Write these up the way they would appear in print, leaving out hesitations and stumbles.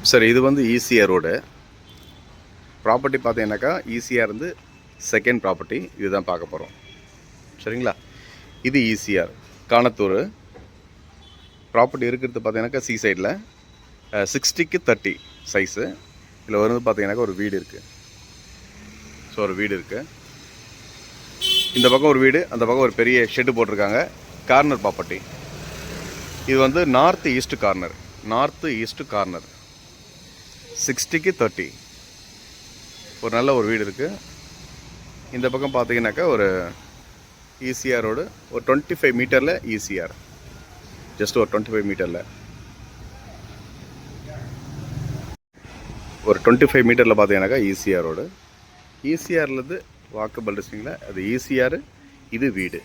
சரி, இது வந்து ஈசிஆர் ரோடு ப்ராப்பர்ட்டி பார்த்தீங்கன்னாக்கா ஈசிஆர் வந்து செகண்ட் ப்ராப்பர்ட்டி இதுதான் பார்க்க போகிறோம். சரிங்களா? இது ஈசிஆர் காணத்தூர் ப்ராப்பர்ட்டி இருக்கிறது பார்த்தீங்கன்னாக்கா சி சைடில் 60க்கு 30 சைஸு. இதில் வந்து பார்த்தீங்கன்னாக்கா ஒரு வீடு இருக்குது. ஸோ ஒரு வீடு இருக்குது. இந்த பக்கம் ஒரு வீடு, அந்த பக்கம் ஒரு பெரிய ஷெட்டு போட்டிருக்காங்க. Corner property. இது வந்து நார்த் ஈஸ்ட் கார்னர் 60க்கு 30 ஒரு நல்ல ஒரு வீடு இருக்குது. இந்த பக்கம் பார்த்தீங்கன்னாக்கா ஒரு ஈசிஆர் ரோடு ஒரு 25 மீட்டரில் ஈசிஆர், ஜஸ்ட் ஒரு 25 மீட்டரில் பார்த்தீங்கன்னாக்கா ஈசிஆர் ரோடு. ஈசிஆர்லேருந்து வாக்கபிள் டிஸ்டன்ஸில் அது ஈசிஆர், இது வீடு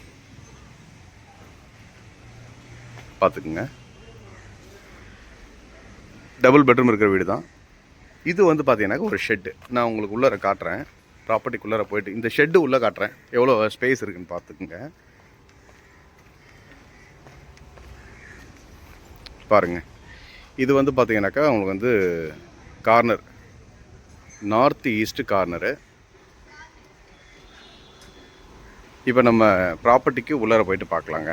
பார்த்துக்குங்க. டபுள் பெட்ரூம் இருக்கிற வீடு தான் இது. வந்து பார்த்தீங்கன்னாக்கா ஒரு ஷெட்டு. நான் உங்களுக்கு உள்ளே காட்டுறேன், ப்ராப்பர்ட்டிக்குள்ளே போயிட்டு இந்த ஷெட்டு உள்ளே காட்டுறேன், எவ்வளோ ஸ்பேஸ் இருக்குதுன்னு பார்த்துக்குங்க. பாருங்கள், இது வந்து பார்த்தீங்கன்னாக்கா உங்களுக்கு வந்து கார்னர், நார்த் ஈஸ்ட் கார்னரு. இப்போ நம்ம ப்ராப்பர்ட்டிக்கு உள்ளார போயிட்டு பார்க்கலாங்க.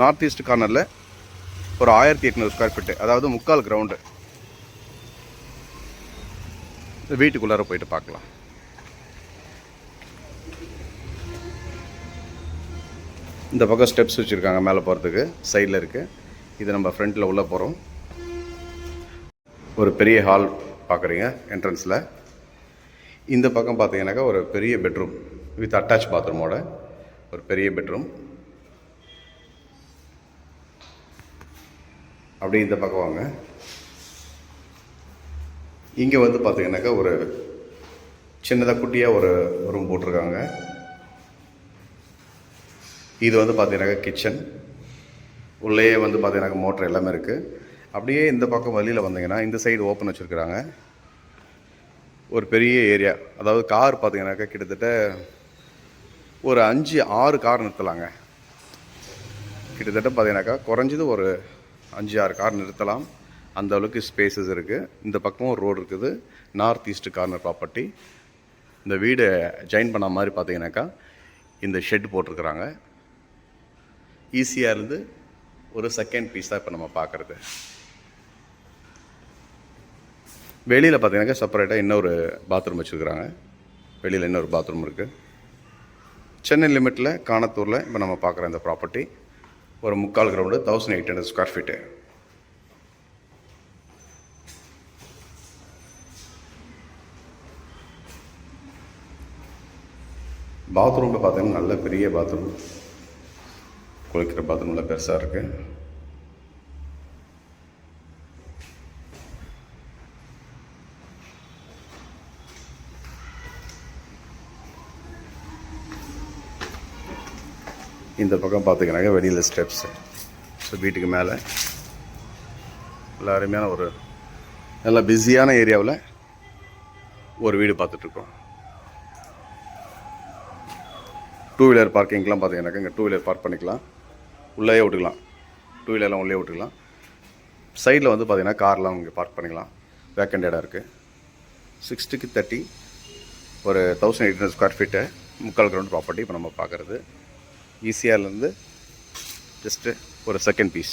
நார்த் ஈஸ்ட் கார்னரில் ஒரு 1800 ஸ்கொயர் ஃபீட்டு, அதாவது 3/4 கிரவுண்டு. வீட்டுக்குள்ளார போயிட்டு பார்க்கலாம். இந்த பக்கம் ஸ்டெப்ஸ் வச்சுருக்காங்க மேலே போகிறதுக்கு, சைடில் இருக்குது. இது நம்ம ஃப்ரண்ட்டில் உள்ளே போகிறோம். ஒரு பெரிய ஹால் பார்க்குறீங்க என்ட்ரன்ஸில். இந்த பக்கம் பார்த்தீங்கன்னாக்கா ஒரு பெரிய பெட்ரூம் வித் அட்டாச் பாத்ரூமோட ஒரு பெரிய பெட்ரூம். அப்படியே இந்த பக்கம் வாங்க. இங்கே வந்து பார்த்தீங்கன்னாக்கா ஒரு சின்னதாக குட்டியாக ஒரு ரூம் போட்டிருக்காங்க. இது வந்து பார்த்தீங்கன்னாக்கா கிச்சன். உள்ளே வந்து பார்த்தீங்கன்னாக்கா மோட்ரு எல்லாமே இருக்குது. அப்படியே இந்த பக்கம் வழியில் வந்தீங்கன்னா இந்த சைடு ஓப்பன் வச்சுருக்குறாங்க. ஒரு பெரிய ஏரியா, அதாவது கார் பார்த்தீங்கன்னாக்கா கிட்டத்தட்ட ஒரு 5-6 கார் நிறுத்தலாங்க. கிட்டத்தட்ட பார்த்தீங்கன்னாக்கா குறைஞ்சது ஒரு 5-6 கார் நிறுத்தலாம், அந்த அளவுக்கு ஸ்பேசஸ் இருக்குது. இந்த பக்கமும் ரோடு இருக்குது. North east corner property. இந்த வீடு ஜாயின் பண்ண மாதிரி பார்த்தீங்கன்னாக்கா இந்த ஷெட் போட்டிருக்கிறாங்க. ஈஸியாகருந்து ஒரு செகண்ட் பீஸ் தான் இப்போ நம்ம பார்க்குறது. வெளியில் பார்த்தீங்கன்னாக்கா செப்பரேட்டாக இன்னொரு பாத்ரூம் வச்சுருக்குறாங்க. வெளியில் இன்னொரு பாத்ரூம் இருக்குது. சென்னை லிமிட்டில் காணத்தூரில் இப்போ நம்ம பார்க்குற இந்த ப்ராப்பர்ட்டி ஒரு 3/4 கிரவுண்டு, 1800 ஸ்கொயர் ஃபீட்டு. பாத்ரூமில் பார்த்தீங்கன்னா நல்ல பெரிய பாத்ரூம், குளிக்கிற பாத்ரூமில் பெருசாக இருக்குது. இந்த பக்கம் பார்த்தீங்கன்னாக்கா வெளியில் ஸ்டெப்ஸு. ஸோ வீட்டுக்கு மேலே நல்ல அருமையான ஒரு நல்ல பிஸியான ஏரியாவில் ஒரு வீடு பார்த்துட்ருக்கோம். 2 வீலர் பார்க்கிங்லாம் பார்த்தீங்கன்னாக்கா இங்கே 2 வீலர் பார்க் பண்ணிக்கலாம், உள்ளே விட்டுக்கலாம். 2 வீலர்லாம் உள்ளே விட்டுக்கலாம். சைடில் வந்து பார்த்தீங்கன்னா கார்லாம் இங்கே பார்க் பண்ணிக்கலாம். வேக்கண்ட் இடம் இருக்குது. 60க்கு 30 ஒரு 1800 ஸ்கொயர் ஃபீட்டு 3/4 கிரவுண்ட் ப்ராப்பர்ட்டி இப்போ நம்ம பார்க்குறது. ஈசிஆர்லேருந்து ஜஸ்ட்டு ஒரு செகண்ட் பீஸ்.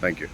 தேங்க்யூ.